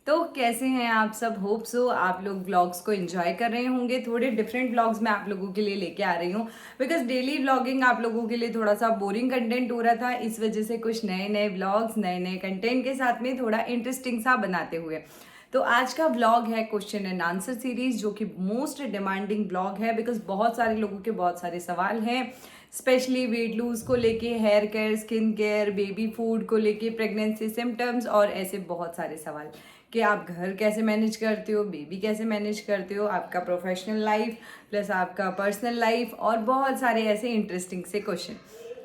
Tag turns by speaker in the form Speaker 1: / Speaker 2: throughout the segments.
Speaker 1: तो कैसे हैं आप सब। होप सो आप लोग व्लॉग्स को एंजॉय कर रहे होंगे। थोड़े डिफरेंट व्लॉग्स मैं आप लोगों के लिए लेके आ रही हूँ बिकॉज डेली व्लॉगिंग आप लोगों के लिए थोड़ा सा बोरिंग कंटेंट हो रहा था। इस वजह से कुछ नए नए व्लॉग्स नए नए कंटेंट के साथ में थोड़ा इंटरेस्टिंग सा बनाते हुए तो आज का व्लॉग है क्वेश्चन एंड आंसर सीरीज, जो कि मोस्ट डिमांडिंग व्लॉग है बिकॉज बहुत सारे लोगों के बहुत सारे सवाल हैं, स्पेशली वेट लूज को लेके, hair care, skin care, baby food को लेके, प्रेगनेंसी सिम्टम्स और ऐसे बहुत सारे सवाल कि आप घर कैसे मैनेज करते हो, बेबी कैसे मैनेज करते हो, आपका प्रोफेशनल लाइफ प्लस आपका पर्सनल लाइफ और बहुत सारे ऐसे इंटरेस्टिंग से क्वेश्चन।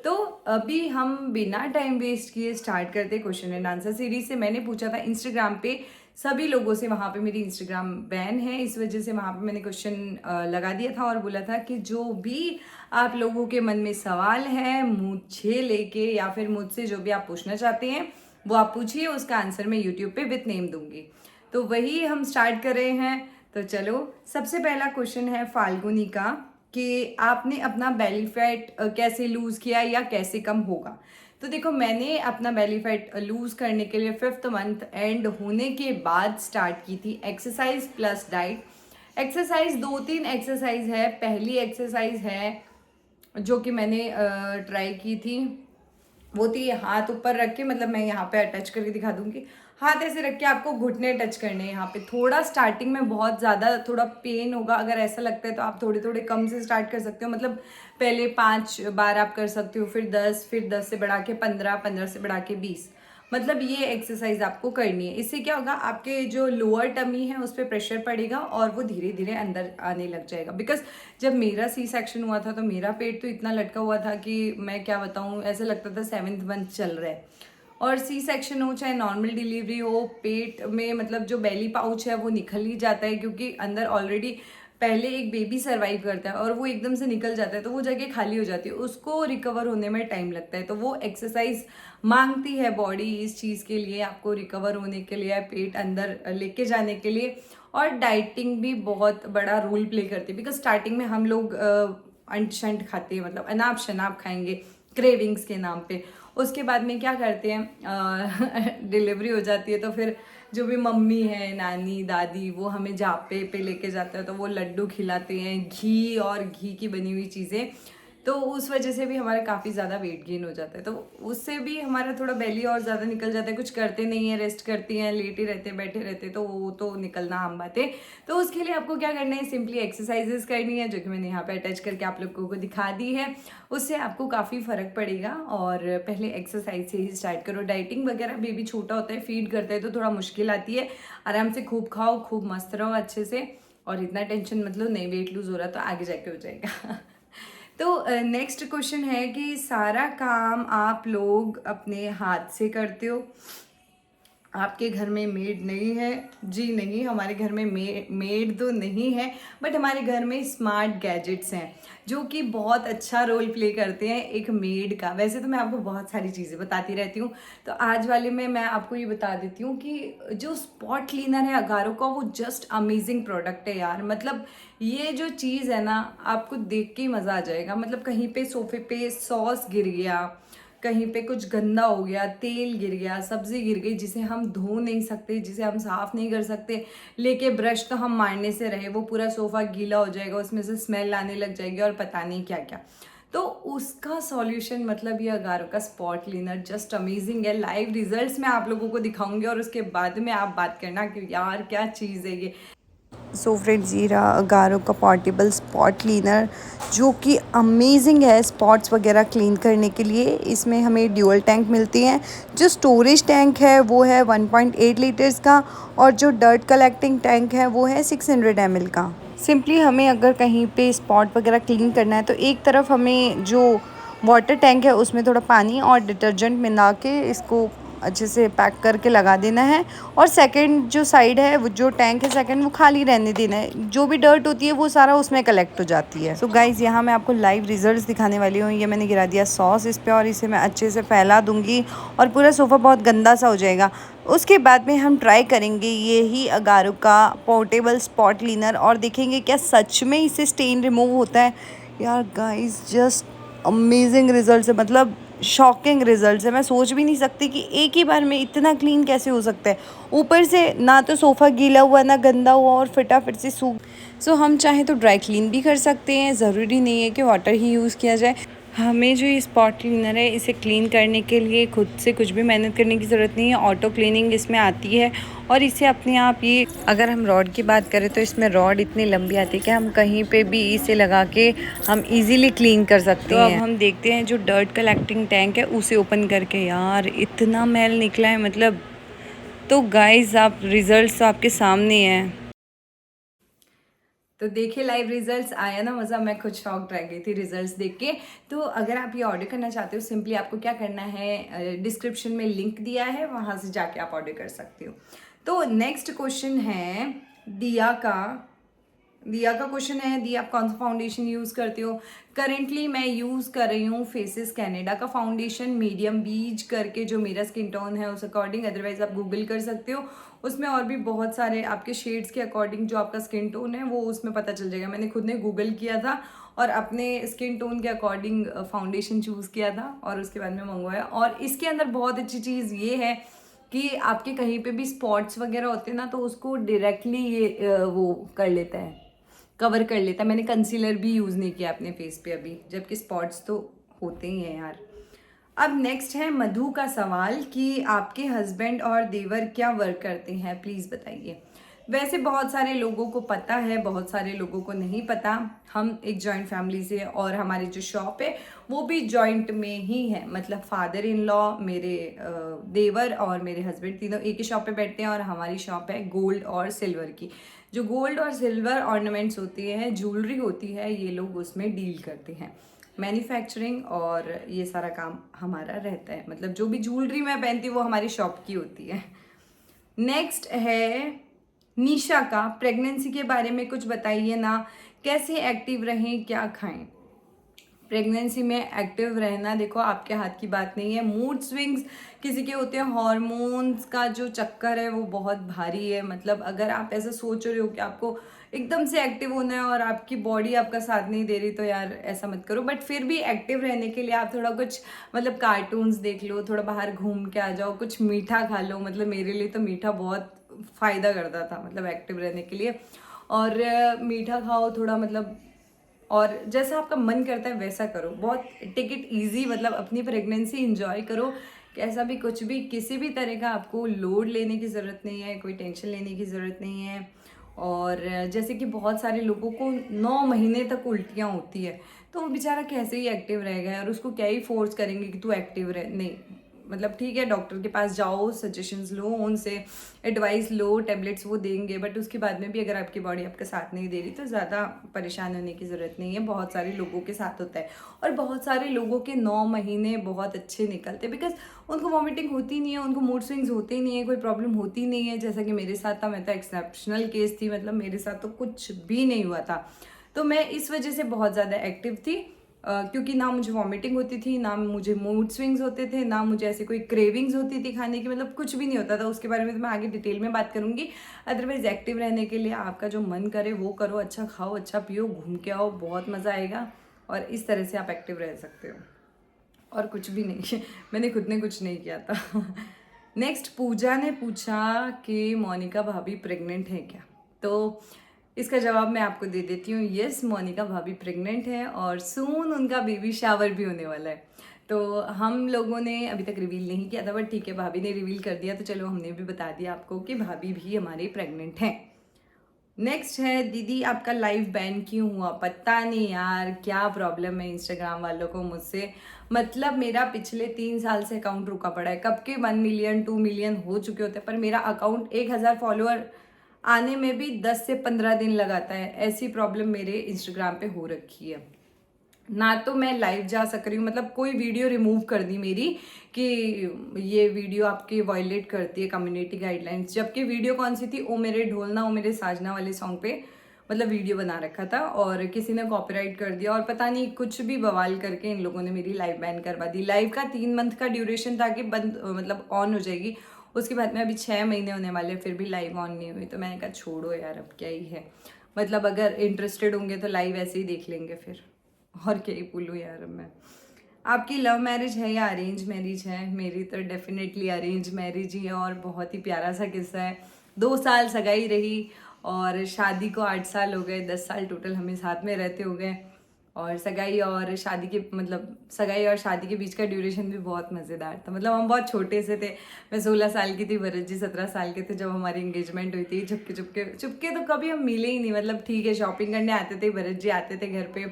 Speaker 1: तो अभी हम बिना टाइम वेस्ट किए स्टार्ट करते क्वेश्चन एंड आंसर सीरीज से। मैंने पूछा था इंस्टाग्राम पे सभी लोगों से, वहाँ पे मेरी इंस्टाग्राम बैन है इस वजह से वहाँ पे मैंने क्वेश्चन लगा दिया था और बोला था कि जो भी आप लोगों के मन में सवाल है मुझे लेके या फिर मुझसे जो भी आप पूछना चाहते हैं वो आप पूछिए, उसका आंसर मैं यूट्यूब पे विथ नेम दूंगी। तो वही हम स्टार्ट कर रहे हैं। तो चलो, सबसे पहला क्वेश्चन है फाल्गुनी का कि आपने अपना बेली फैट कैसे लूज किया या कैसे कम होगा। तो देखो, मैंने अपना बेली फैट लूज करने के लिए 5th मंथ एंड होने के बाद स्टार्ट की थी exercise plus diet. Exercise 2-3 exercise है। पहली एक्सरसाइज है जो कि मैंने ट्राई की थी वो थी हाथ ऊपर रख के, मतलब मैं यहाँ पे टच करके दिखा दूंगी। हाथ ऐसे रख के आपको घुटने टच करने हैं यहाँ पे। थोड़ा स्टार्टिंग में बहुत ज़्यादा थोड़ा पेन होगा, अगर ऐसा लगता है तो आप थोड़े थोड़े कम से स्टार्ट कर सकते हो। मतलब पहले 5 बार आप कर सकते हो, फिर 10, फिर 10 से बढ़ा के 15, 15 से बढ़ा के 20। मतलब ये एक्सरसाइज आपको करनी है। इससे क्या होगा, आपके जो लोअर टमी है उस पर प्रेशर पड़ेगा और वो धीरे धीरे अंदर आने लग जाएगा। बिकॉज जब मेरा सी सेक्शन हुआ था तो मेरा पेट तो इतना लटका हुआ था कि मैं क्या बताऊँ, ऐसा लगता था 7th मंथ चल रहा है। और सी सेक्शन हो चाहे नॉर्मल डिलीवरी हो, पेट में मतलब जो बेली पाउच है वो निकल ही जाता है, क्योंकि अंदर ऑलरेडी पहले एक बेबी सर्वाइव करता है और वो एकदम से निकल जाता है तो वो जगह खाली हो जाती है, उसको रिकवर होने में टाइम लगता है। तो वो एक्सरसाइज मांगती है बॉडी इस चीज़ के लिए, आपको रिकवर होने के लिए, पेट अंदर लेके जाने के लिए। और डाइटिंग भी बहुत बड़ा रोल प्ले करती है बिकॉज स्टार्टिंग में हम लोग अंट शंट खाते हैं, मतलब अनाप शनाप खाएंगे क्रेविंग्स के नाम पे। उसके बाद में क्या करते हैं डिलीवरी हो जाती है तो फिर जो भी मम्मी है, नानी, दादी, वो हमें जापे पे लेके जाते हैं तो वो लड्डू खिलाते हैं, घी और घी की बनी हुई चीज़ें। तो उस वजह से भी हमारा काफ़ी ज़्यादा वेट गेन हो जाता है। तो उससे भी हमारा थोड़ा बेली और ज़्यादा निकल जाता है। कुछ करते नहीं है, रेस्ट करती हैं, लेटे रहते हैं, बैठे रहते हैं, तो वो तो निकलना आम बात है। तो उसके लिए आपको क्या करना है, सिंपली एक्सरसाइजेस करनी है जो कि मैंने यहाँ पे अटैच करके आप लोगों को दिखा दी है। उससे आपको काफ़ी फ़र्क पड़ेगा। और पहले एक्सरसाइज से ही स्टार्ट करो। डाइटिंग वगैरह बेबी छोटा होता है, फीड करता है तो थोड़ा मुश्किल आती है। आराम से खूब खाओ, खूब मस्त रहो अच्छे से, और इतना टेंशन मतलब नहीं वेट लूज हो रहा तो आगे जाके हो जाएगा। तो नेक्स्ट क्वेश्चन है कि सारा काम आप लोग अपने हाथ से करते हो, आपके घर में मेड नहीं है? जी नहीं, हमारे घर में मेड तो नहीं है, बट हमारे घर में स्मार्ट गैजेट्स हैं जो कि बहुत अच्छा रोल प्ले करते हैं एक मेड का। वैसे तो मैं आपको बहुत सारी चीज़ें बताती रहती हूँ, तो आज वाले में मैं आपको ये बता देती हूँ कि जो स्पॉट क्लीनर है अगारो का, वो जस्ट अमेजिंग प्रोडक्ट है यार। मतलब ये जो चीज़ है ना, आपको देख के ही मज़ा आ जाएगा। मतलब कहीं पे सोफे पे सॉस गिर गया, कहीं पे कुछ गंदा हो गया, तेल गिर गया, सब्जी गिर गई जिसे हम धो नहीं सकते, जिसे हम साफ नहीं कर सकते, लेके ब्रश तो हम मारने से रहे, वो पूरा सोफा गीला हो जाएगा, उसमें से स्मेल आने लग जाएगी और पता नहीं क्या क्या। तो उसका सॉल्यूशन मतलब ये अगारो का स्पॉट क्लीनर जस्ट अमेजिंग है। लाइव रिजल्ट्स मैं आप लोगों को दिखाऊंगी और उसके बाद में आप बात करना कि यार क्या चीज़ है ये।
Speaker 2: सो फ्रेंड्स, ये रहा अगारो का पोर्टेबल स्पॉट क्लीनर जो कि अमेजिंग है स्पॉट्स वगैरह क्लीन करने के लिए। इसमें हमें ड्यूअल टैंक मिलती हैं। जो स्टोरेज टैंक है वो है 1.8 लीटर्स का, और जो डर्ट कलेक्टिंग टैंक है वो है 600 ml का। सिंपली हमें अगर कहीं पे स्पॉट वगैरह क्लीन करना है तो एक तरफ हमें जो वाटर टैंक है उसमें थोड़ा पानी और डिटर्जेंट मिला के इसको अच्छे से पैक करके लगा देना है, और सेकंड जो साइड है, वो जो टैंक है सेकंड, वो खाली रहने देना है। जो भी डर्ट होती है वो सारा उसमें कलेक्ट हो जाती है। सो गाइज़, यहाँ मैं आपको लाइव रिजल्ट्स दिखाने वाली हूँ। ये मैंने गिरा दिया सॉस इस पर और इसे मैं अच्छे से फैला दूँगी और पूरा सोफ़ा बहुत गंदा सा हो जाएगा। उसके बाद में हम ट्राई करेंगे ये ही अगारो का पोर्टेबल स्पॉट क्लीनर और देखेंगे क्या सच में इससे स्टेन रिमूव होता है। यार गाइज़, जस्ट अमेजिंग रिजल्ट है। मतलब शॉकिंग रिजल्ट्स है। मैं सोच भी नहीं सकती कि एक ही बार में इतना क्लीन कैसे हो सकता है। ऊपर से ना तो सोफ़ा गीला हुआ ना गंदा हुआ और फटाफट से सूख। सो हम चाहें तो ड्राई क्लीन भी कर सकते हैं, ज़रूरी नहीं है कि वाटर ही यूज़ किया जाए। हमें जो ये स्पॉट क्लीनर है इसे क्लीन करने के लिए खुद से कुछ भी मेहनत करने की ज़रूरत नहीं है। ऑटो क्लीनिंग इसमें आती है और इसे अपने आप ये, अगर हम रॉड की बात करें तो इसमें रॉड इतनी लंबी आती है कि हम कहीं पे भी इसे लगा के हम इजीली क्लीन कर सकते हैं। तो अब हम देखते हैं जो डर्ट कलेक्टिंग टैंक है उसे ओपन करके। यार इतना मैल निकला है मतलब। तो गाइस आप रिजल्ट्स आपके सामने हैं।
Speaker 1: तो देखिए लाइव रिजल्ट्स आया ना मज़ा। मैं खुद शॉक रह गई थी रिजल्ट्स देख के। तो अगर आप ये ऑर्डर करना चाहते हो, सिंपली आपको क्या करना है, डिस्क्रिप्शन में लिंक दिया है, वहाँ से जाके आप ऑर्डर कर सकते हो। तो नेक्स्ट क्वेश्चन है दिया का। दिया का क्वेश्चन है, दिया आप कौन सा फाउंडेशन यूज़ करते हो? करेंटली मैं यूज़ कर रही हूँ फेसेस कैनेडा का फाउंडेशन मीडियम बीज करके, जो मेरा स्किन टोन है उस अकॉर्डिंग। अदरवाइज आप गूगल कर सकते हो, उसमें और भी बहुत सारे आपके शेड्स के अकॉर्डिंग जो आपका स्किन टोन है वो उसमें पता चल जाएगा। मैंने खुद ने गूगल किया था और अपने स्किन टोन के अकॉर्डिंग फाउंडेशन चूज़ किया था और उसके बाद में मंगवाया। और इसके अंदर बहुत अच्छी चीज़ ये है कि आपके कहीं पे भी स्पॉट्स वगैरह होते हैं ना, तो उसको डायरेक्टली ये वो कर लेता है, कवर कर लेता है। मैंने कंसीलर भी यूज़ नहीं किया अपने फेस पे अभी, जबकि स्पॉट्स तो होते ही हैं यार। अब नेक्स्ट है मधु का सवाल कि आपके हस्बैंड और देवर क्या वर्क करते हैं, प्लीज़ बताइए। वैसे बहुत सारे लोगों को पता है, बहुत सारे लोगों को नहीं पता। हम एक जॉइंट फैमिली से, और हमारी जो शॉप है वो भी जॉइंट में ही है। मतलब फादर इन लॉ, मेरे देवर और मेरे हस्बैंड तीनों एक ही शॉप पे बैठते हैं। और हमारी शॉप है गोल्ड और सिल्वर की। जो गोल्ड और सिल्वर ऑर्नामेंट्स होती हैं, ज्वेलरी होती है, ये लोग उसमें डील करते हैं। मैन्युफैक्चरिंग और ये सारा काम हमारा रहता है। मतलब जो भी ज्वेलरी मैं पहनती हूँ वो हमारी शॉप की होती है। नेक्स्ट है निशा का, प्रेगनेंसी के बारे में कुछ बताइए ना, कैसे एक्टिव रहें, क्या खाएं? प्रेगनेंसी में एक्टिव रहना देखो आपके हाथ की बात नहीं है। मूड स्विंग्स किसी के होते हैं, हार्मोन्स का जो चक्कर है वो बहुत भारी है। मतलब अगर आप ऐसा सोच रहे हो कि आपको एकदम से एक्टिव होना है और आपकी बॉडी आपका साथ नहीं दे रही, तो यार ऐसा मत करो। बट फिर भी एक्टिव रहने के लिए आप थोड़ा कुछ, मतलब कार्टून्स देख लो, थोड़ा बाहर घूम के आ जाओ, कुछ मीठा खा लो। मतलब मेरे लिए तो मीठा बहुत फ़ायदा करता था, मतलब एक्टिव रहने के लिए। और मीठा खाओ थोड़ा, मतलब और जैसा आपका मन करता है वैसा करो। बहुत टेक इट ईजी, मतलब अपनी प्रेगनेंसी इंजॉय करो। कैसा भी, कुछ भी, किसी भी तरह का आपको लोड लेने की ज़रूरत नहीं है, कोई टेंशन लेने की ज़रूरत नहीं है। और जैसे कि बहुत सारे लोगों को 9 महीने तक उल्टियाँ होती है, तो वो बेचारा कैसे ही एक्टिव रहेगा और उसको क्या ही फोर्स करेंगे कि तू एक्टिव रहे। नहीं, मतलब ठीक है, डॉक्टर के पास जाओ, सजेशंस लो, उनसे एडवाइस लो, टेबलेट्स वो देंगे। बट उसके बाद में भी अगर आपकी बॉडी आपका साथ नहीं दे रही तो ज़्यादा परेशान होने की ज़रूरत नहीं है। बहुत सारे लोगों के साथ होता है और बहुत सारे लोगों के 9 महीने बहुत अच्छे निकलते हैं, बिकॉज उनको वॉमिटिंग होती नहीं है, उनको मूड स्विंग्स होते ही नहीं है, कोई प्रॉब्लम होती नहीं है। जैसा कि मेरे साथ था, मैं तो एक्सेप्शनल केस थी, मतलब मेरे साथ तो कुछ भी नहीं हुआ था। तो मैं इस वजह से बहुत ज़्यादा एक्टिव थी, क्योंकि ना मुझे वॉमिटिंग होती थी, ना मुझे मूड स्विंग्स होते थे, ना मुझे ऐसे कोई क्रेविंग्स होती थी खाने की। मतलब कुछ भी नहीं होता था। उसके बारे में तो मैं आगे डिटेल में बात करूंगी। अदरवाइज एक्टिव रहने के लिए आपका जो मन करे वो करो, अच्छा खाओ, अच्छा पियो, घूम के आओ, बहुत मज़ा आएगा। और इस तरह से आप एक्टिव रह सकते हो, और कुछ भी नहीं। मैंने खुद ने कुछ नहीं किया था। नेक्स्ट पूजा ने पूछा कि मोनिका भाभी प्रेग्नेंट है क्या? तो इसका जवाब मैं आपको दे देती हूँ। यस, मोनिका भाभी प्रेग्नेंट है और सून उनका बेबी शावर भी होने वाला है। तो हम लोगों ने अभी तक रिवील नहीं किया था, बट ठीक है, भाभी ने रिवील कर दिया, तो चलो हमने भी बता दिया आपको कि भाभी भी हमारी प्रेग्नेंट हैं। नेक्स्ट है दीदी आपका लाइव बैन क्यों हुआ? पता नहीं यार क्या प्रॉब्लम है इंस्टाग्राम वालों को मुझसे। मतलब मेरा पिछले 3 साल से अकाउंट रुका पड़ा है। कब के 1 मिलियन 2 मिलियन हो चुके होते हैं, पर मेरा अकाउंट 1000 फॉलोअर आने में भी 10 से 15 दिन लगाता है। ऐसी प्रॉब्लम मेरे इंस्टाग्राम पे हो रखी है। ना तो मैं लाइव जा सक रही हूँ, मतलब कोई वीडियो रिमूव कर दी मेरी कि ये वीडियो आपकी वायलेट करती है कम्युनिटी गाइडलाइंस। जबकि वीडियो कौन सी थी? ओ मेरे ढोलना ओ मेरे साजना वाले सॉन्ग पे मतलब वीडियो बना रखा था, और किसी ने कॉपीराइट कर दिया और पता नहीं कुछ भी बवाल करके इन लोगों ने मेरी लाइव बैन करवा दी। लाइव का 3 मंथ का ड्यूरेशन था कि बंद, मतलब ऑन हो जाएगी। उसके बाद में अभी 6 महीने होने वाले, फिर भी लाइव ऑन नहीं हुई। तो मैंने कहा छोड़ो यार, अब क्या ही है। मतलब अगर इंटरेस्टेड होंगे तो लाइव ऐसे ही देख लेंगे फिर, और क्या ही बोलूँ यार मैं। आपकी लव मैरिज है या अरेंज मैरिज है? मेरी तो डेफिनेटली अरेंज मैरिज ही है और बहुत ही प्यारा सा किस्सा है। 2 साल सगाई रही और शादी को 8 साल हो गए, 10 साल टोटल हमें साथ में रहते हो गए। और सगाई और शादी के मतलब सगाई और शादी के बीच का ड्यूरेशन भी बहुत मज़ेदार था। मतलब हम बहुत छोटे से थे। मैं 16 साल की थी, भरत जी 17 साल के थे जब हमारी एंगेजमेंट हुई थी। चुपके चुपके चुपके तो कभी हम मिले ही नहीं। मतलब ठीक है, शॉपिंग करने आते थे, भरत जी आते थे घर पे,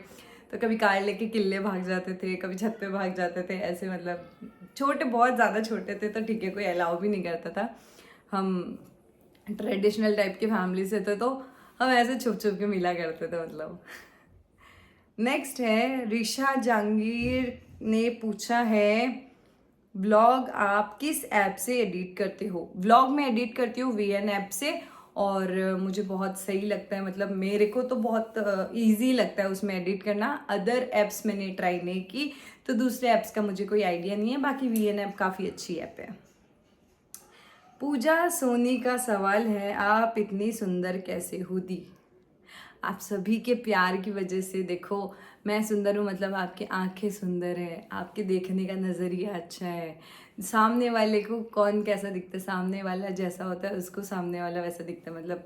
Speaker 1: तो कभी कार लेके किले भाग जाते थे, कभी छत पे भाग जाते थे, ऐसे मतलब छोटे, बहुत ज़्यादा छोटे थे तो ठीक है, कोई अलाउ भी नहीं करता था। हम ट्रेडिशनल टाइप की फैमिली से थे तो हम ऐसे छुप छुप के मिला करते थे मतलब। नेक्स्ट है ऋषा जहांगीर ने पूछा है, ब्लॉग आप किस ऐप से एडिट करते हो? ब्लॉग में एडिट करती हूँ वीएन ऐप से और मुझे बहुत सही लगता है। मतलब मेरे को तो बहुत इजी लगता है उसमें एडिट करना। अदर ऐप्स मैंने ट्राई नहीं की तो दूसरे ऐप्स का मुझे कोई आइडिया नहीं है। बाकी वीएन ऐप काफ़ी अच्छी ऐप है। पूजा सोनी का सवाल है, आप इतनी सुंदर कैसे हो दी? आप सभी के प्यार की वजह से। देखो मैं सुंदर हूँ मतलब आपकी आंखें सुंदर है, आपके देखने का नज़रिया अच्छा है। सामने वाले को कौन कैसा दिखता है? सामने वाला जैसा होता है उसको सामने वाला वैसा दिखता है। मतलब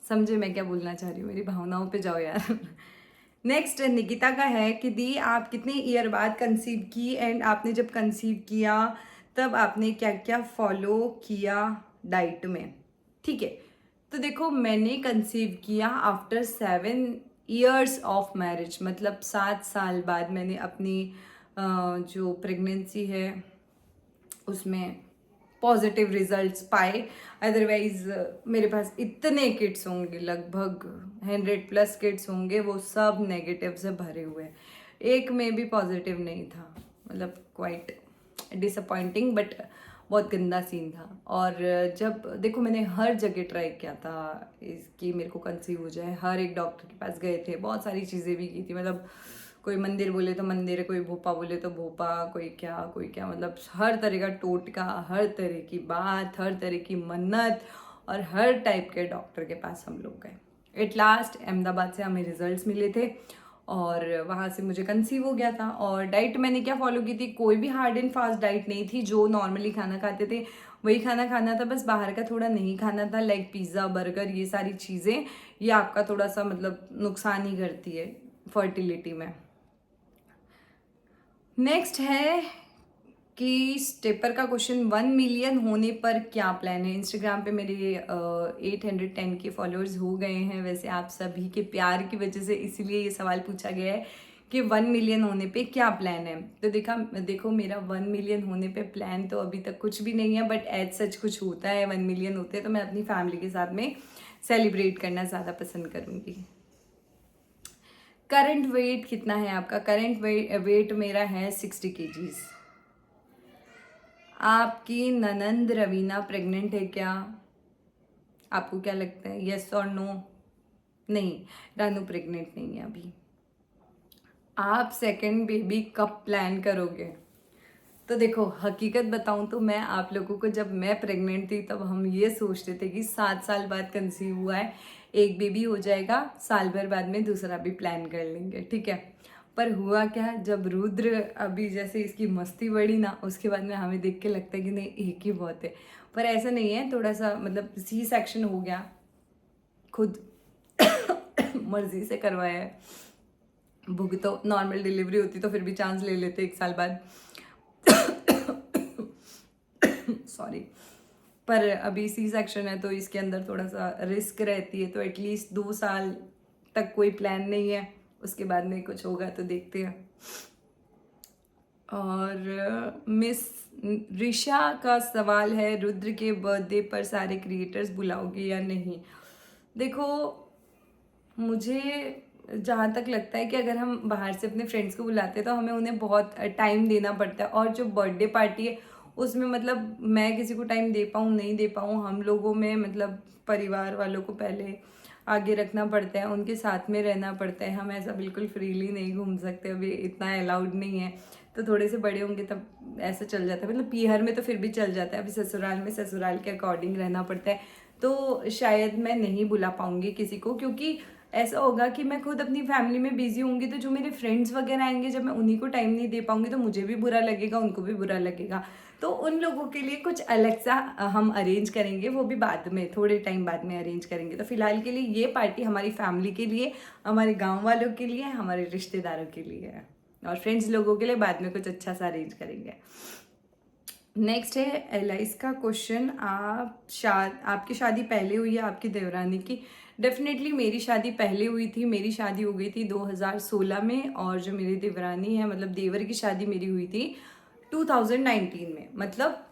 Speaker 1: समझे मैं क्या बोलना चाह रही हूँ? मेरी भावनाओं पे जाओ यार। नेक्स्ट निकिता का है कि दी आप कितने ईयर बाद कंसीव की एंड आपने जब कंसीव किया तब आपने क्या क्या फॉलो किया डाइट में? ठीक है, तो देखो मैंने कंसीव किया आफ्टर 7 years ऑफ मैरिज। मतलब 7 साल बाद मैंने अपनी जो प्रेगनेंसी है उसमें पॉजिटिव रिजल्ट्स पाए। अदरवाइज मेरे पास इतने किड्स होंगे, लगभग 100+ किड्स होंगे, वो सब नेगेटिव से भरे हुए हैं, एक में भी पॉजिटिव नहीं था। मतलब क्वाइट डिसअपॉइंटिंग, बट बहुत गंदा सीन था। और जब देखो मैंने हर जगह ट्राई किया था इसकी मेरे को कंसीव हो जाए, हर एक डॉक्टर के पास गए थे, बहुत सारी चीज़ें भी की थी। मतलब कोई मंदिर बोले तो मंदिर, कोई भोपा बोले तो भोपा, कोई क्या, मतलब हर तरह का टोटका, हर तरह की बात, हर तरह की मन्नत और हर टाइप के डॉक्टर के पास हम लोग गए। एट लास्ट अहमदाबाद से हमें रिजल्ट्स मिले थे और वहाँ से मुझे कंसीव हो गया था। और डाइट मैंने क्या फॉलो की थी? कोई भी हार्ड एंड फास्ट डाइट नहीं थी। जो नॉर्मली खाना खाते थे वही खाना खाना था, बस बाहर का थोड़ा नहीं खाना था, लाइक पिज़्ज़ा बर्गर, ये सारी चीज़ें ये आपका थोड़ा सा मतलब नुकसान ही करती है फर्टिलिटी में। नेक्स्ट है कि स्टेपर का क्वेश्चन, 1 मिलियन होने पर क्या प्लान है? इंस्टाग्राम पे मेरे 810 के फॉलोअर्स हो गए हैं। वैसे आप सभी के प्यार की वजह से इसीलिए ये सवाल पूछा गया है कि 1 मिलियन होने पे क्या प्लान है। तो देखो मेरा 1 मिलियन होने पे प्लान तो अभी तक कुछ भी नहीं है, बट एज सच कुछ होता है 1 मिलियन होते हैं तो मैं अपनी फैमिली के साथ में सेलिब्रेट करना ज़्यादा पसंद करूँगी। करंट वेट कितना है आपका? करंट वेट मेरा है 60 kgs। आपकी ननंद रवीना प्रेग्नेंट है क्या? आपको क्या लगता है, यस और नो? नहीं, रानू प्रेग्नेंट नहीं है अभी। आप सेकंड बेबी कब प्लान करोगे? तो देखो हकीकत बताऊं तो मैं आप लोगों को, जब मैं प्रेग्नेंट थी तब हम ये सोचते थे कि 7 साल बाद कंसीव हुआ है, एक बेबी हो जाएगा, साल भर बाद में दूसरा भी प्लान कर लेंगे, ठीक है। पर हुआ क्या, जब रुद्र अभी जैसे इसकी मस्ती बढ़ी ना, उसके बाद में हमें देख के लगता है कि नहीं एक ही बहुत है। पर ऐसा नहीं है, थोड़ा सा मतलब सी सेक्शन हो गया, खुद मर्जी से करवाया है। भूख तो नॉर्मल डिलीवरी होती तो फिर भी चांस ले लेते 1 साल बाद, सॉरी। पर अभी सी सेक्शन है तो इसके अंदर थोड़ा सा रिस्क रहती है, तो एटलीस्ट 2 साल तक कोई प्लान नहीं है, उसके बाद में कुछ होगा तो देखते हैं। और मिस ऋषा का सवाल है, रुद्र के बर्थडे पर सारे क्रिएटर्स बुलाओगे या नहीं? देखो मुझे जहाँ तक लगता है कि अगर हम बाहर से अपने फ्रेंड्स को बुलाते हैं तो हमें उन्हें बहुत टाइम देना पड़ता है, और जो बर्थडे पार्टी है उसमें मतलब मैं किसी को टाइम दे पाऊँ नहीं दे पाऊँ, हम लोगों में मतलब परिवार वालों को पहले आगे रखना पड़ता है, उनके साथ में रहना पड़ता है। हम ऐसा बिल्कुल फ्रीली नहीं घूम सकते, अभी इतना अलाउड नहीं है। तो थोड़े से बड़े होंगे तब ऐसा चल जाता है, मतलब पीहर में तो फिर भी चल जाता है, अभी ससुराल में ससुराल के अकॉर्डिंग रहना पड़ता है। तो शायद मैं नहीं बुला पाऊँगी किसी को, क्योंकि ऐसा होगा कि मैं खुद अपनी फैमिली में बिजी होंगी, तो जो मेरे फ्रेंड्स वगैरह आएंगे जब मैं उन्हीं को टाइम नहीं दे पाऊंगी तो मुझे भी बुरा लगेगा, उनको भी बुरा लगेगा। तो उन लोगों के लिए कुछ अलग सा हम अरेंज करेंगे, वो भी बाद में, थोड़े टाइम बाद में अरेंज करेंगे। तो फिलहाल के लिए ये पार्टी हमारी फैमिली के लिए, हमारे गाँव वालों के लिए, हमारे रिश्तेदारों के लिए है, और फ्रेंड्स लोगों के लिए बाद में कुछ अच्छा सा अरेंज करेंगे। नेक्स्ट है एलाइस का क्वेश्चन, आपकी शादी पहले हुई है आपकी देवरानी की? डेफिनेटली मेरी शादी पहले हुई थी। मेरी शादी हो गई थी 2016 में, और जो मेरी देवरानी है मतलब देवर की शादी मेरी हुई थी 2019 में, मतलब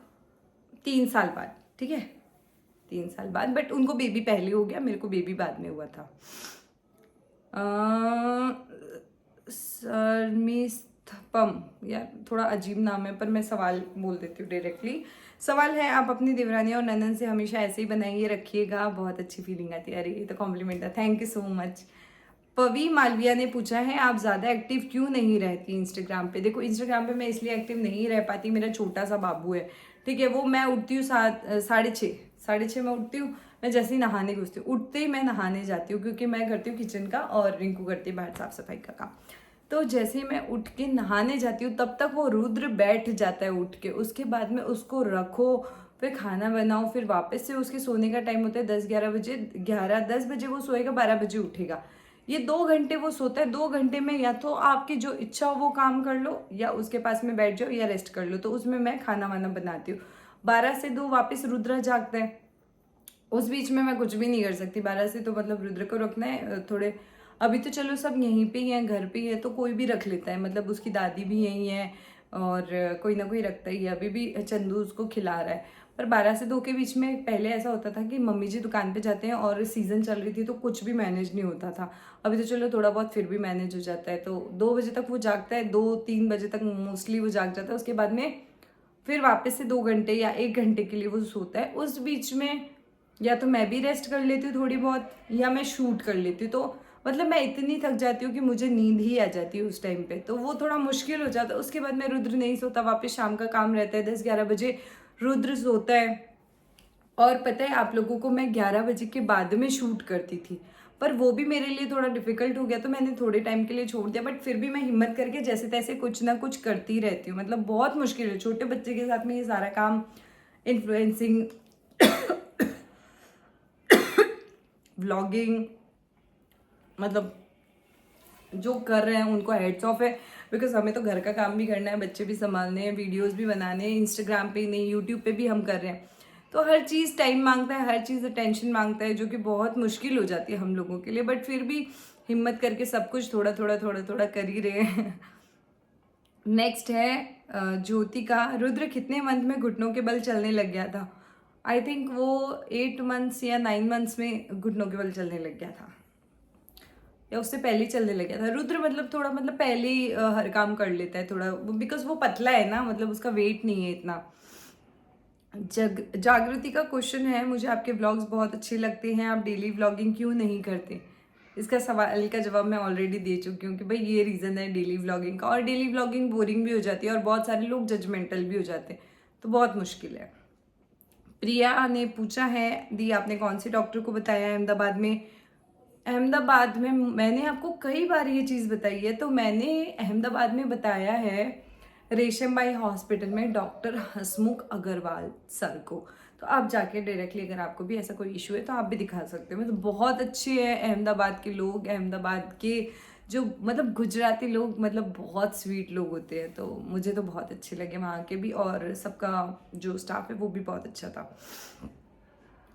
Speaker 1: 3 साल बाद। ठीक है, 3 साल बाद, बट उनको बेबी पहले हो गया, मेरे को बेबी बाद में हुआ था। सरमिस्थपम, यार थोड़ा अजीब नाम है, पर मैं सवाल बोल देती हूँ डायरेक्टली। सवाल है, आप अपनी देवरानी और ननन से हमेशा ऐसे ही बनाइए रखिएगा, बहुत अच्छी फीलिंग आती है। अरे ये तो कॉम्प्लीमेंट है, thank you so much. Pavi Malviya ने पूछा है, आप ज़्यादा एक्टिव क्यों नहीं रहती इंस्टाग्राम पे? देखो इंस्टाग्राम पे मैं इसलिए एक्टिव नहीं रह पाती, मेरा छोटा सा बाबू है, ठीक है। वो मैं उठती हूँ 6:30 मैं उठती हूँ। मैं जैसे ही नहाने घुसती हूँ, उठते ही मैं नहाने जाती हूँ, क्योंकि मैं करती हूँ किचन का और रिंकू करती है बाहर साफ सफाई का काम। तो जैसे ही मैं उठ के नहाने जाती हूँ तब तक वो रुद्र बैठ जाता है उठ के। उसके बाद में उसको रखो, फिर खाना बनाओ, फिर वापस से उसके सोने का टाइम होता है 10-11 बजे। 10 बजे वो सोएगा, 12 बजे उठेगा। ये 2 घंटे वो सोता है। 2 घंटे में या तो आपकी जो इच्छा हो वो काम कर लो, या उसके पास में बैठ जाओ, या रेस्ट कर लो। तो उसमें मैं खाना वाना बनाती हूँ। 12 से 2 वापस रुद्र जागता है। उस बीच में मैं कुछ भी नहीं कर सकती। 12 से तो मतलब रुद्र को रखना है थोड़े। अभी तो चलो सब यहीं पे ही हैं, घर पे ही है, तो कोई भी रख लेता है, मतलब उसकी दादी भी यहीं है और कोई ना कोई रखता ही है। अभी भी चंदू उसको खिला रहा है। पर 12 से 2 के बीच में पहले ऐसा होता था कि मम्मी जी दुकान पे जाते हैं और सीजन चल रही थी तो कुछ भी मैनेज नहीं होता था। अभी तो चलो थोड़ा बहुत फिर भी मैनेज हो जाता है। तो 2 बजे तक वो जागता है, 2-3 बजे तक मोस्टली वो जाग जाता है। उसके बाद में फिर वापस से 2 घंटे या 1 घंटे के लिए वो सोता है। उस बीच में या तो मैं भी रेस्ट कर लेती हूँ थोड़ी बहुत, या मैं शूट कर लेती हूँ। तो मतलब मैं इतनी थक जाती हूँ कि मुझे नींद ही आ जाती है उस टाइम पे, तो वो थोड़ा मुश्किल हो जाता है। उसके बाद में रुद्र नहीं सोता, वापस शाम का काम रहता है, 10-11 बजे रुद्र सोता है। और पता है आप लोगों को, मैं 11 बजे के बाद में शूट करती थी, पर वो भी मेरे लिए थोड़ा डिफिकल्ट हो गया, तो मैंने थोड़े टाइम के लिए छोड़ दिया। बट फिर भी मैं हिम्मत करके जैसे तैसे कुछ ना कुछ करती रहती हूँ। मतलब बहुत मुश्किल है छोटे बच्चे के साथ में ये सारा काम, इन्फ्लुएंसिंग, व्लॉगिंग, मतलब जो कर रहे हैं उनको हेड्स ऑफ है। बिकॉज हमें तो घर का काम भी करना है, बच्चे भी संभालने हैं, वीडियोस भी बनाने हैं, इंस्टाग्राम पे ही नहीं यूट्यूब पे भी हम कर रहे हैं। तो हर चीज़ टाइम मांगता है, हर चीज़ अटेंशन मांगता है, जो कि बहुत मुश्किल हो जाती है हम लोगों के लिए। बट फिर भी हिम्मत करके सब कुछ थोड़ा थोड़ा थोड़ा थोड़ा कर ही रहे हैं। नेक्स्ट है ज्योति का, रुद्र कितने मंथ में घुटनों के बल चलने लग गया था? आई थिंक वो 8 मंथ्स या 9 मंथ्स में घुटनों के बल चलने लग गया था, या उससे पहले ही चलने लग गया था। रुद्र मतलब थोड़ा, मतलब पहले ही हर काम कर लेता है थोड़ा, बिकॉज वो पतला है ना, मतलब उसका वेट नहीं है इतना। जागृति का क्वेश्चन है, मुझे आपके व्लॉग्स बहुत अच्छे लगते हैं, आप डेली व्लॉगिंग क्यों नहीं करते? इसका सवाल का जवाब मैं ऑलरेडी दे चुकी हूँ कि भाई ये रीज़न है डेली व्लॉगिंग का। और डेली व्लॉगिंग बोरिंग भी हो जाती है और बहुत सारे लोग जजमेंटल भी हो जाते हैं, तो बहुत मुश्किल है। प्रिया ने पूछा है, दी आपने कौन से डॉक्टर को बताया अहमदाबाद में? अहमदाबाद में मैंने आपको कई बार ये चीज़ बताई है। तो मैंने अहमदाबाद में बताया है रेशम बाई हॉस्पिटल में डॉक्टर हसमुख अग्रवाल सर को। तो आप जाके डायरेक्टली, अगर आपको भी ऐसा कोई इशू है तो आप भी दिखा सकते हो। मतलब बहुत अच्छे हैं अहमदाबाद के लोग, अहमदाबाद के जो मतलब गुजराती लोग, मतलब बहुत स्वीट लोग होते हैं। तो मुझे तो बहुत अच्छे लगे वहाँ के भी, और सबका जो स्टाफ है वो भी बहुत अच्छा था।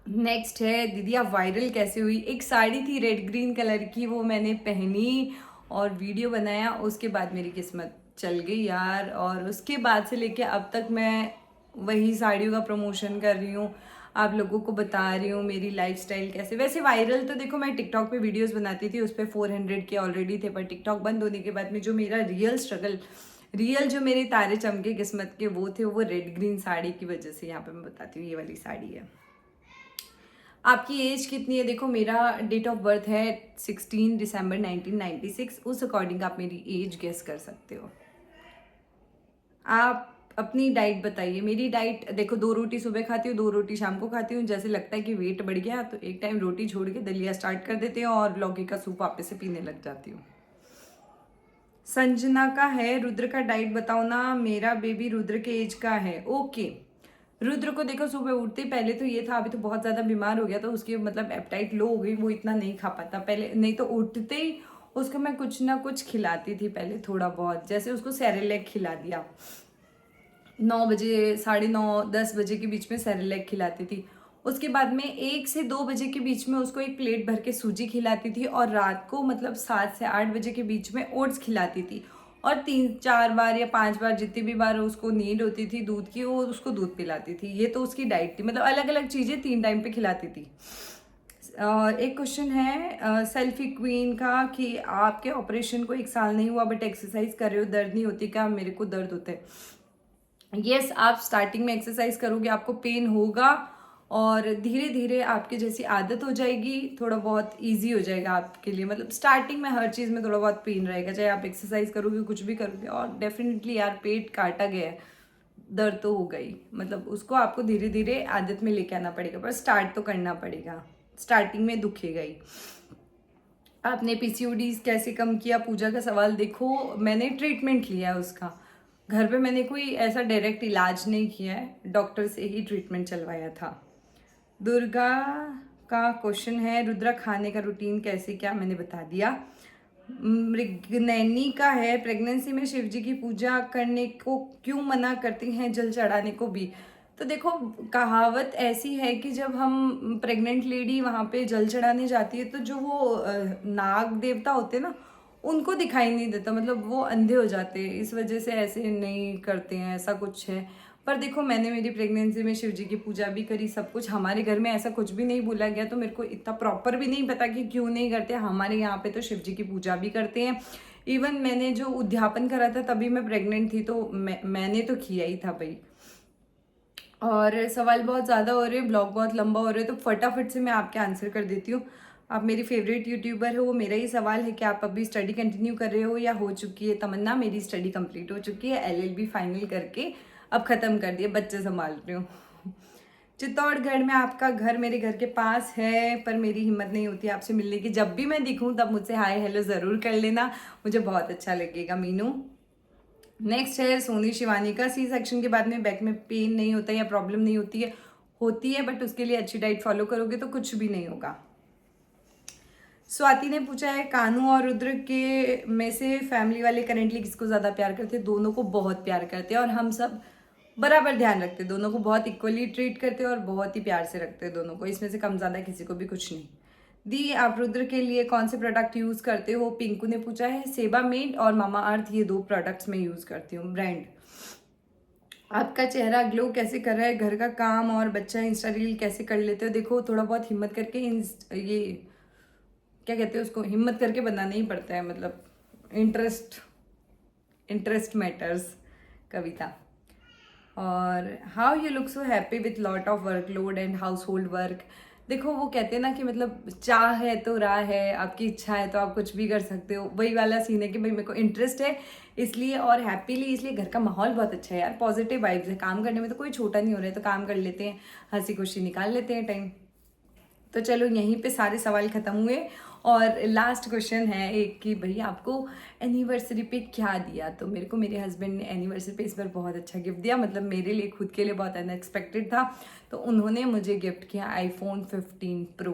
Speaker 1: नेक्स्ट है, दीदी आप वायरल कैसे हुई? एक साड़ी थी रेड ग्रीन कलर की, वो मैंने पहनी और वीडियो बनाया, उसके बाद मेरी किस्मत चल गई यार। और उसके बाद से लेके अब तक मैं वही साड़ियों का प्रमोशन कर रही हूँ, आप लोगों को बता रही हूँ मेरी लाइफस्टाइल कैसे। वैसे वायरल तो देखो, मैं टिकटॉक पे वीडियोस बनाती थी, उस पर 400 के ऑलरेडी थे। पर टिकटॉक बंद होने के बाद में जो मेरा रियल स्ट्रगल, रियल जो मेरे तारे चमके किस्मत के वो थे, वो रेड ग्रीन साड़ी की वजह से। यहाँ पे मैं बताती हूँ, ये वाली साड़ी है। आपकी एज कितनी है? देखो मेरा डेट ऑफ बर्थ है 16 दिसंबर 1996। उस अकॉर्डिंग आप मेरी एज गेस कर सकते हो। आप अपनी डाइट बताइए। मेरी डाइट देखो, 2 रोटी सुबह खाती हूँ, 2 रोटी शाम को खाती हूँ। जैसे लगता है कि वेट बढ़ गया तो एक टाइम रोटी छोड़ के दलिया स्टार्ट कर देते हैं और लौकी का सूप वापस से पीने लग जाती हूँ। संजना का है, रुद्र का डाइट बताओ ना, मेरा बेबी रुद्र के एज का है। ओके, रुद्र को देखो सुबह उठते ही पहले तो ये था, अभी तो बहुत ज़्यादा बीमार हो गया तो उसकी मतलब एपेटाइट लो हो गई, वो इतना नहीं खा पाता पहले। नहीं तो उठते ही उसको मैं कुछ ना कुछ खिलाती थी पहले, थोड़ा बहुत, जैसे उसको सेरेलैक खिला दिया 9 बजे, 9:30, 10 बजे के बीच में सेरेलैक खिलाती थी। उसके बाद में 1 से 2 बजे के बीच में उसको एक प्लेट भर के सूजी खिलाती थी और रात को मतलब 7 से 8 बजे के बीच में ओट्स खिलाती थी। और 3-4 बार या 5 बार जितनी भी बार उसको नीड होती थी दूध की, वो उसको दूध पिलाती थी। ये तो उसकी डाइट थी, मतलब अलग अलग चीज़ें 3 टाइम पे खिलाती थी। एक क्वेश्चन है सेल्फी क्वीन का कि आपके ऑपरेशन को 1 साल नहीं हुआ बट एक्सरसाइज कर रहे हो, दर्द नहीं होती क्या? मेरे को दर्द होता है। यस, आप स्टार्टिंग में एक्सरसाइज करोगे आपको पेन होगा और धीरे धीरे आपकी जैसी आदत हो जाएगी, थोड़ा बहुत इजी हो जाएगा आपके लिए। मतलब स्टार्टिंग में हर चीज़ में थोड़ा बहुत पेन रहेगा, चाहे आप एक्सरसाइज करोगे कुछ भी करोगे। और डेफिनेटली यार, पेट काटा गया है, दर्द तो हो गई, मतलब उसको आपको धीरे धीरे आदत में लेके आना पड़ेगा, पर स्टार्ट तो करना पड़ेगा। स्टार्टिंग में दुखेगा ही। आपने पीसीओडीज कैसे कम किया? पूजा का सवाल। देखो, मैंने ट्रीटमेंट लिया है उसका, घर पे मैंने कोई ऐसा डायरेक्ट इलाज नहीं किया है, डॉक्टर से ही ट्रीटमेंट चलवाया था। दुर्गा का क्वेश्चन है, रुद्रा खाने का रूटीन कैसे क्या? मैंने बता दिया। मृगनैनी का है, प्रेगनेंसी में शिव जी की पूजा करने को क्यों मना करती हैं, जल चढ़ाने को भी? तो देखो, कहावत ऐसी है कि जब हम प्रेग्नेंट लेडी वहाँ पे जल चढ़ाने जाती है तो जो वो नाग देवता होते हैं ना, उनको दिखाई नहीं देता, मतलब वो अंधे हो जाते हैं, इस वजह से ऐसे नहीं करते हैं, ऐसा कुछ है। पर देखो, मैंने मेरी प्रेगनेंसी में शिव जी की पूजा भी करी, सब कुछ। हमारे घर में ऐसा कुछ भी नहीं बोला गया, तो मेरे को इतना प्रॉपर भी नहीं पता कि क्यों नहीं करते। हमारे यहाँ पे तो शिव जी की पूजा भी करते हैं। इवन मैंने जो उद्यापन करा था तभी मैं प्रेग्नेंट थी, तो मैंने तो किया ही था भाई। और सवाल बहुत ज़्यादा हो रहे हैं, ब्लॉग बहुत लंबा हो रहा है, तो फटाफट से मैं आपके आंसर कर देती हूँ। आप मेरी फेवरेट यूट्यूबर हो, वो मेरा ही सवाल है कि आप अभी स्टडी कंटिन्यू कर रहे हो या हो चुकी है? तमन्ना, मेरी स्टडी कंप्लीट हो चुकी है, LLB फाइनल करके अब ख़त्म कर दिया, बच्चे संभाल रही हूँ। चित्तौड़गढ़ में आपका घर मेरे घर के पास है, पर मेरी हिम्मत नहीं होती आपसे मिलने की। जब भी मैं दिखूँ तब मुझसे हाय हेलो ज़रूर कर लेना, मुझे बहुत अच्छा लगेगा मीनू। नेक्स्ट है सोनी शिवानी का, सी सेक्शन के बाद में बैक में पेन नहीं होता या प्रॉब्लम नहीं होती है बट उसके लिए अच्छी डाइट फॉलो करोगे तो कुछ भी नहीं होगा। स्वाति ने पूछा है, कानू और रुद्र के में से फैमिली वाले करेंटली किसको ज़्यादा प्यार करते हैं? दोनों को बहुत प्यार करते हैं और हम सब बराबर ध्यान रखते हैं, दोनों को बहुत इक्वली ट्रीट करते हैं और बहुत ही प्यार से रखते हैं दोनों को, इसमें से कम ज़्यादा किसी को भी कुछ नहीं। दी, आप रुद्र के लिए कौन से प्रोडक्ट यूज़ करते हो? पिंकू ने पूछा है, सेबा मेड और मामा अर्थ, ये 2 प्रोडक्ट्स मैं यूज़ करती हूँ, ब्रांड। आपका चेहरा ग्लो कैसे कर रहा है? घर का काम और बच्चा इंस्टा रील कैसे कर लेते हो? देखो, थोड़ा बहुत हिम्मत करके ये क्या कहते हैं उसको, हिम्मत करके बनाना ही पड़ता है, मतलब इंटरेस्ट मैटर्स। कविता, और how you look so happy with lot of workload and household work? देखो, वो कहते हैं ना कि मतलब चाह है तो राह है, आपकी इच्छा है तो आप कुछ भी कर सकते हो, वही वाला सीन है कि भाई मेरे को इंटरेस्ट है इसलिए, और हैप्पीली इसलिए। घर का माहौल बहुत अच्छा है यार, पॉजिटिव वाइब्स है, काम करने में तो कोई छोटा नहीं हो रहा है, तो काम कर लेते हैं, हंसी खुशी निकाल लेते हैं टाइम। तो चलो, यहीं पे सारे सवाल खत्म हुए और लास्ट क्वेश्चन है एक कि भाई आपको एनिवर्सरी पे क्या दिया? तो मेरे को मेरे हस्बैंड ने एनिवर्सरी पे इस बार बहुत अच्छा गिफ्ट दिया, मतलब मेरे लिए, खुद के लिए बहुत अनएक्सपेक्टेड था। तो उन्होंने मुझे गिफ्ट किया iPhone 15 Pro,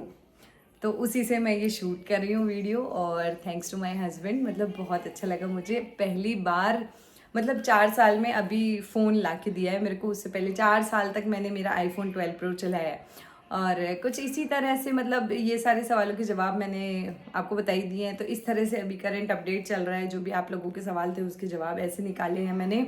Speaker 1: तो उसी से मैं ये शूट कर रही हूँ वीडियो, और थैंक्स टू माय हस्बैंड, मतलब बहुत अच्छा लगा मुझे। पहली बार मतलब 4 साल में अभी फ़ोन ला के दिया है मेरे को, उससे पहले 4 साल तक मैंने मेरा iPhone 12 Pro चलाया है। और कुछ इसी तरह से, मतलब ये सारे सवालों के जवाब मैंने आपको बता ही दिए हैं। तो इस तरह से अभी करंट अपडेट चल रहा है, जो भी आप लोगों के सवाल थे उसके जवाब ऐसे निकाले हैं मैंने।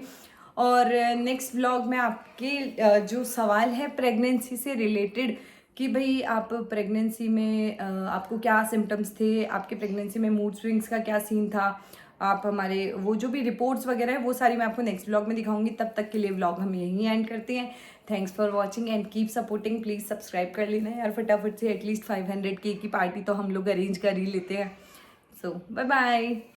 Speaker 1: और नेक्स्ट व्लॉग में आपके जो सवाल है प्रेगनेंसी से रिलेटेड, कि भाई आप प्रेगनेंसी में आपको क्या सिम्टम्स थे, आपके प्रेगनेंसी में मूड स्विंग्स का क्या सीन था, आप हमारे वो जो भी रिपोर्ट्स वगैरह है वो सारी मैं आपको नेक्स्ट व्लॉग में दिखाऊंगी। तब तक के लिए व्लॉग हम यहीं एंड करते हैं। Thanks for watching and keep supporting, please subscribe कर लेना यार फटाफट से, एटलीस्ट 500K की पार्टी तो हम लोग अरेंज कर ही लेते हैं। सो बाय बाय।